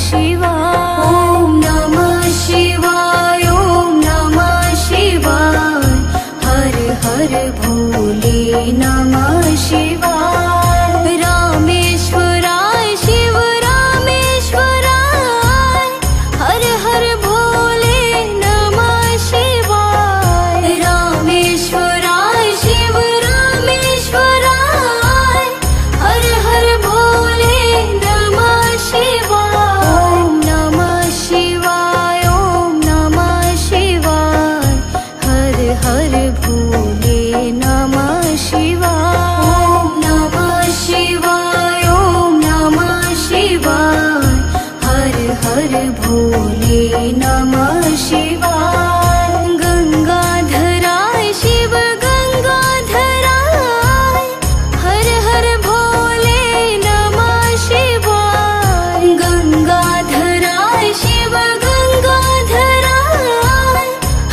शिवाय। ॐ नमः शिवाय, ॐ नमः शिवाय। हर हर भोले नमः शिवाय। रामेश्वराय शिव रामेश्वराय। हर हर भोले नमः शिवाय। रामेश्वराय शिव रामेश्वराय। हर हर भोले नमः शिवाय। ॐ नमः शिवाय, ॐ नमः शिवाय। हर हर भोले नमः शिवाय। ॐ नमः शिवाय, ॐ नमः शिवाय। हर हर भोले नमः शिवाय। गंगाधराय शिव गंगाधराय। हर हर भोले नमः शिवाय। गंगाधराय शिव गंगाधराय।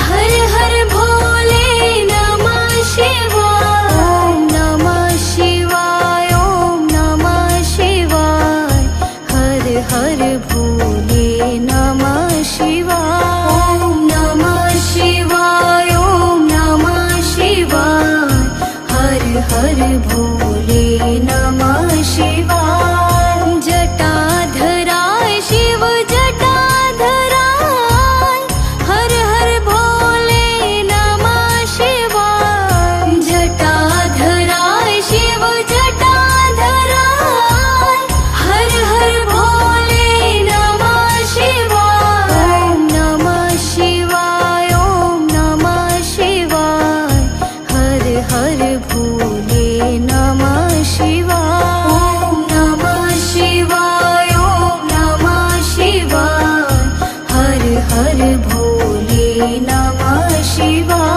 हर हर भोले नमः शिवाय। ॐ नमः शिवाय, ॐ नमः शिवाय। हर हर भोले नमः शिवाय। ॐ नमः शिवाय, ॐ नमः शिवाय। हर हर भोले नमः शिवाय। जटाधराय शिव जटाधराय। हर हर भोले नमः शिवाय। जटाधराय शिव जटाधराय। हर हर भोले नमः शिवाय। ॐ नमः शिवाय, ॐ नमः शिवाय। हर हर भोले नमः शिवाय। ॐ नमः शिवाय, ॐ नमः शिवाय। हर हर भोले नमः शिवाय।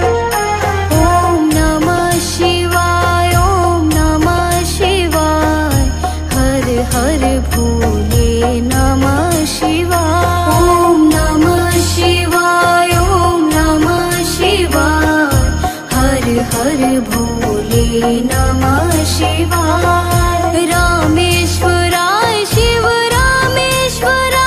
ॐ नमः शिवाय, ॐ नमः शिवाय। हर हर भोले नमः शिवाय। ॐ नमः शिवाय, ॐ नमः शिवाय। हर हर भोले नमः शिवाय। रामेश्वराय शिव रामेश्वराय।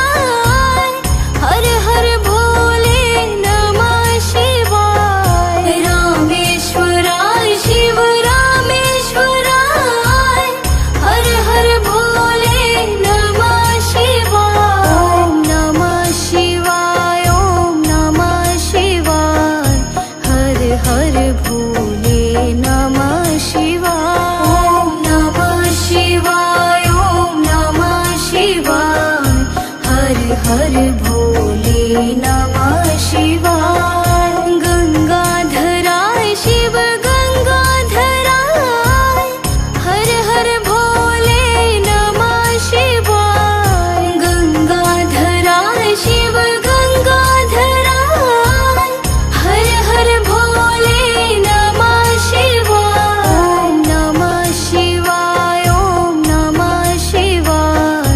हर हर भोले नमः शिवाय। रामेश्वराय शिव रामेश्वराय। हर हर भोले नमः शिवाय। ॐ नमः शिवाय, ॐ नमः शिवाय। हर हर भोले नमः शिवाय। ॐ नमः शिवाय, ॐ नमः शिवाय। हर हर भोले नमः शिवाय। गंगाधराय शिव गंगाधराय। हर हर भोले नमः शिवाय। गंगाधराय शिव गंगाधराय। हर हर भोले नमः शिवाय। ॐ नमः शिवाय, ॐ नमः शिवाय।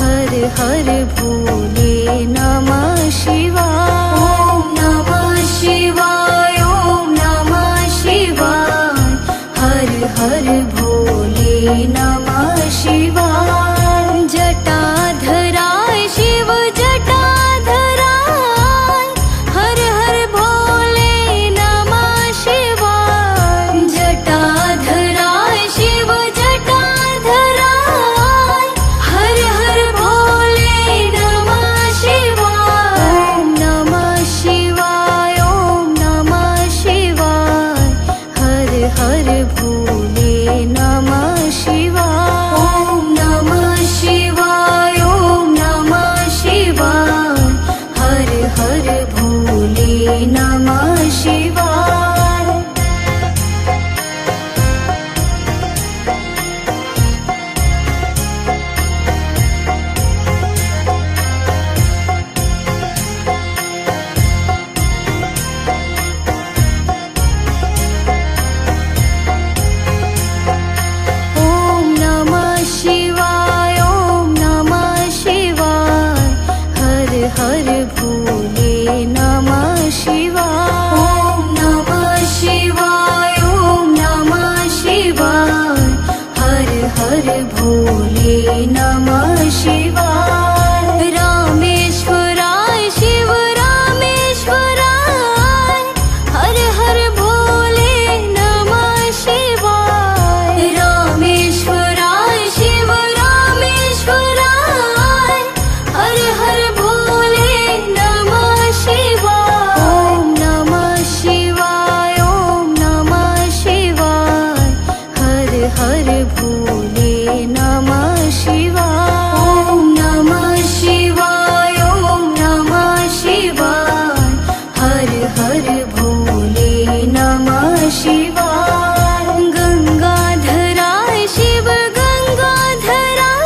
हर हर भोले नमः शिवाय। ॐ नमः शिवाय, ॐ नमः शिवाय। हर हर भोले नमः शिवाय। जटाधराय शिव जटाधराय। हर हर भोले नमः शिवाय। जटाधराय शिव जटाधराय। हर हर भोले नमः शिवाय। ॐ नमः शिवाय, ॐ नमः शिवाय। हर हर भोले नमः शिवाय। ॐ हर भोले नमः शिवाय। रामेश्वराय शिव रामेश्वराय, हर हर भोले नमः शिवाय। रामेश्वराय शिव रामेश्वराय, हर हर भोले नमः शिवाय। ओम नमः शिवाय, ओम नमः शिवाय, हर हर भोले नमः शिवाय। ओम नमः शिवाय, ओम नमः शिवाय, हर हर भोले नमः शिवाय। गंगाधराय शिव गंगाधराय,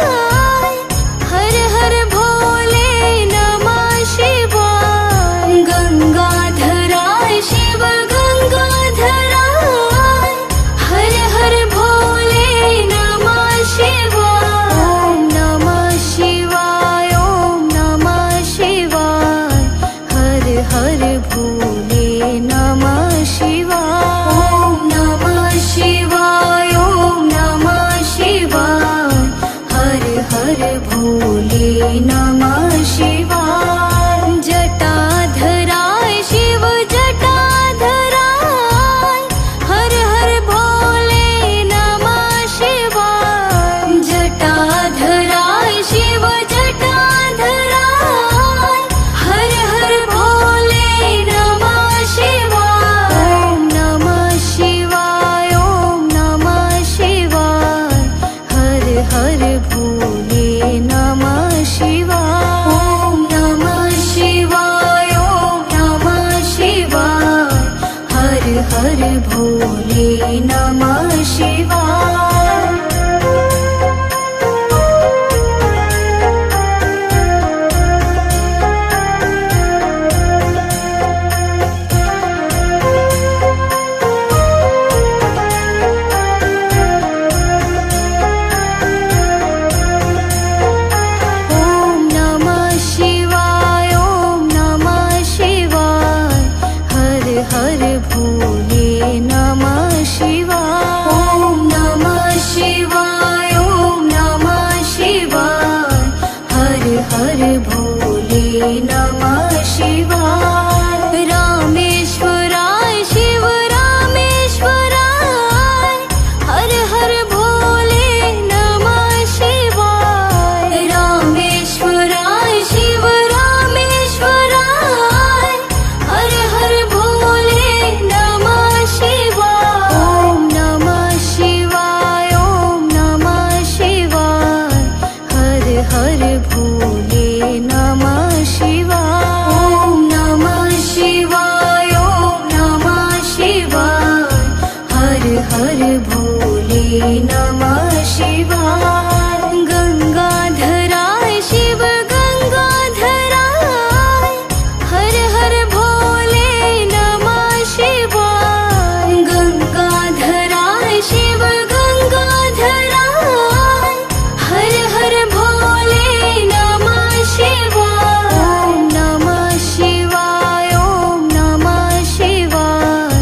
हर हर भोले नमः शिवाय। गंगाधराय शिव गंगाधराय, हर हर भोले नमः शिवाय। ओम नमः शिवाय, ओम नमः शिवाय, हर हर भोले नमः शिवाय। ओम नमः शिवाय, ओम नमः शिवाय, हर हर भोले नमः शिवाय। जटाधराय शिव जटाधराय, हर हर भोले नमः शिवाय। जटाधराय शिव जटाधराय, हर हर भोले नमः शिवाय। ओम नमः शिवाय, ओम नमः शिवाय, हर हर भोले नमः शिवाय। ओम नमः शिवाय, ओम नमः शिवाय, हर हर भोले नमः शिवाय। ओम नमः शिवाय, ओम नमः शिवाय, हर हर भोले नमः शिवाय। ओम नमः शिवाय, ओम नमः शिवाय, हर हर भोले नमः शिवाय। रामेश्वराय शिव रामेश्वराय, हर हर भोले नमः शिवाय। रामेश्वराय शिव रामेश्वराय, हर हर भोले नमः शिवाय। ओम नमः शिवाय, ओम नमः शिवाय, हर हर भोले नमः शिवाय। ओम नमः शिवाय, ओम नमः शिवाय, हर हर भोले नमः शिवाय। गंगाधराय शिव गंगाधराय, हर हर भोले नमः शिवाय। गंगाधराय शिव गंगाधराय, हर हर भोले नमः शिवाय। ओम नमः शिवाय, ओम नमः शिवाय,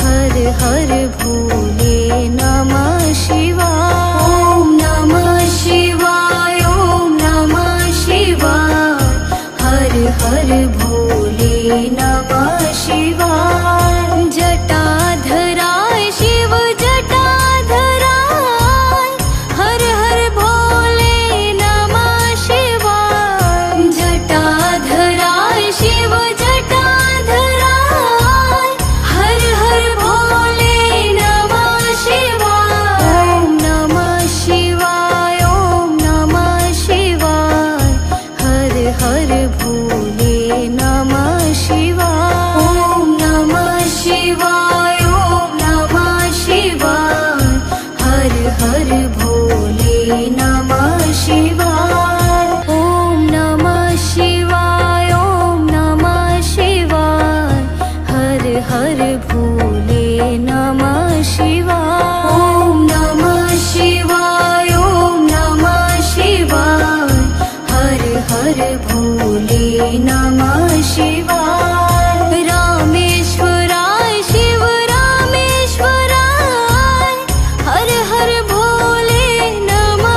हर हर भोले नमः शिवाय। ओम नमः शिवाय, ओम नमः शिवाय, हर हर भोले नमः शिवाय। जटाधराय शिव जटाधराय, हर हर भोले नमः शिवाय। जटाधराय शिव जटाधराय, हर हर भोले नमः शिवाय। ओम नमः शिवाय, ओम नमः शिवाय, हर हर भोले नमः शिवाय। ओम नमः शिवाय, ओम नमः शिवाय, हर हर भोले नमः शिवाय। ओम नमः शिवाय, ओम नमः शिवाय, हर हर भोले नमः शिवाय। ओम नमः शिवाय, ओम नमः शिवाय, हर हर भोले नमः शिवाय। रामेश्वराय शिव रामेश्वराय, हर हर भोले नमः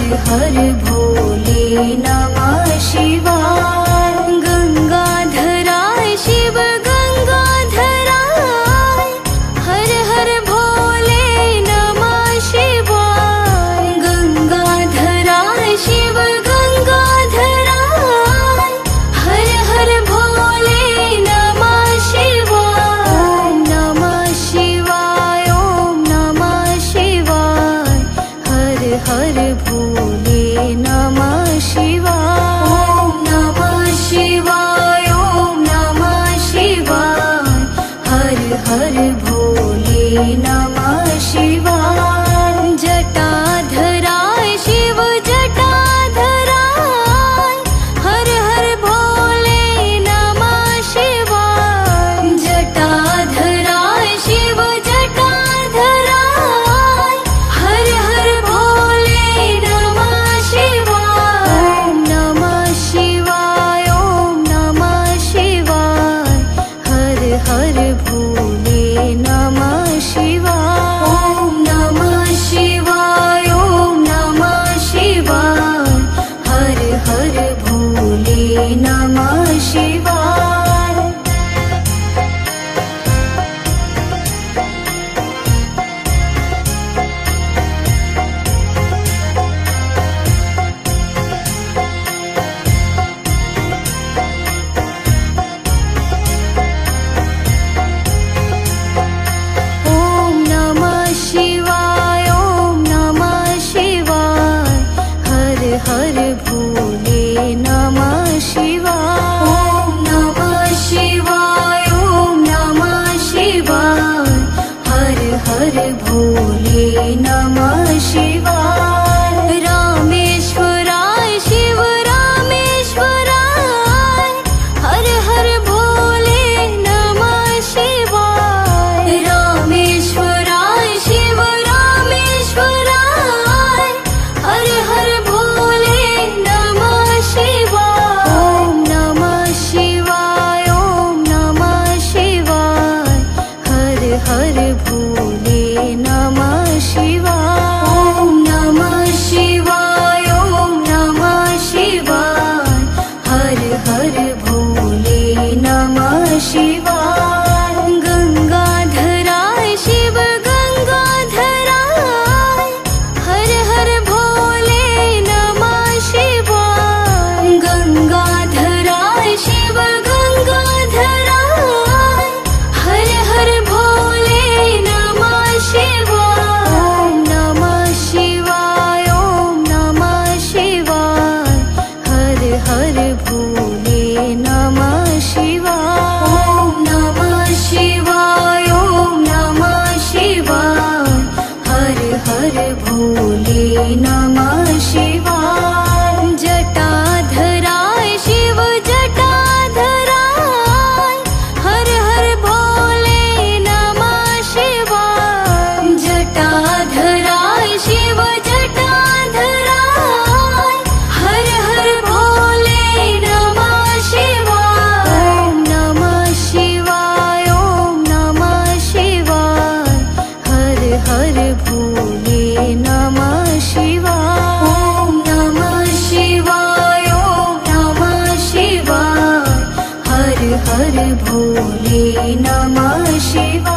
हर भोले नमः शिवाय। गंगाधराय शिव गंगाधराय, हर हर भोले नमः शिवाय। गंगाधराय शिव गंगाधराय, हर हर भोले नमः शिवाय। नमः शिवाय ओम नमः शिवाय, हर हर भोले नमः शिवाय। ओम नमः शिवाय ओम नमः शिवाय, हर हर भोले नमः शिवाय। जटाधराय शिव जटाधराय, हर हर भोले नमः शिवाय। जटाधराय शिव जटाधराय, हर हर भोले नमः शिवाय। ओम नमः शिवाय ओम नमः शिवाय, हर हर भोले नमः शिवाय। ओम नमः शिवाय ओम नमः शिवाय, हर हर भोले नमः शिवाय। ओम नमः शिवाय ओम नमः शिवाय, हर हर भोले नमः शिवाय। ओम नमः शिवाय ओम नमः शिवाय, हर हर भोले नमः शिवाय। रामेश्वराय शिव रामेश्वराय, हर हर भोले नमः शिवाय। रामेश्वराय शिव रामेश्वराय, हर हर भोले नमः शिवाय। ओम नमः शिवाय ओम नमः शिवाय, हर हर भोले नमः शिवाय। ओम नमः शिवाय ओम नमः शिवाय, हर हर भोले नमः शिवाय। गंगाधराय शिव गंगाधराय, हर हर भोले नमः शिवाय। गंगाधराय शिव गंगाधराय, हर हर भोले नमः शिवाय। ओम नमः शिवाय ओम नमः शिवाय, हर हर भोले नमः शिवाय। ओम नमः शिवाय ओम नमः शिवाय, हर हर भोले नमः शिवाय। जटाधराय शिव जटाधराय, हर हर भोले नमः शिवाय। जटाधराय शिव जटाधराय, हर हर भोले नमः शिवाय। ओम नमः शिवाय ओम नमः शिवाय, हर हर भोले नमः शिवाय। ओम नमः शिवाय ओम नमः शिवाय, हर हर भोले नमः शिवाय।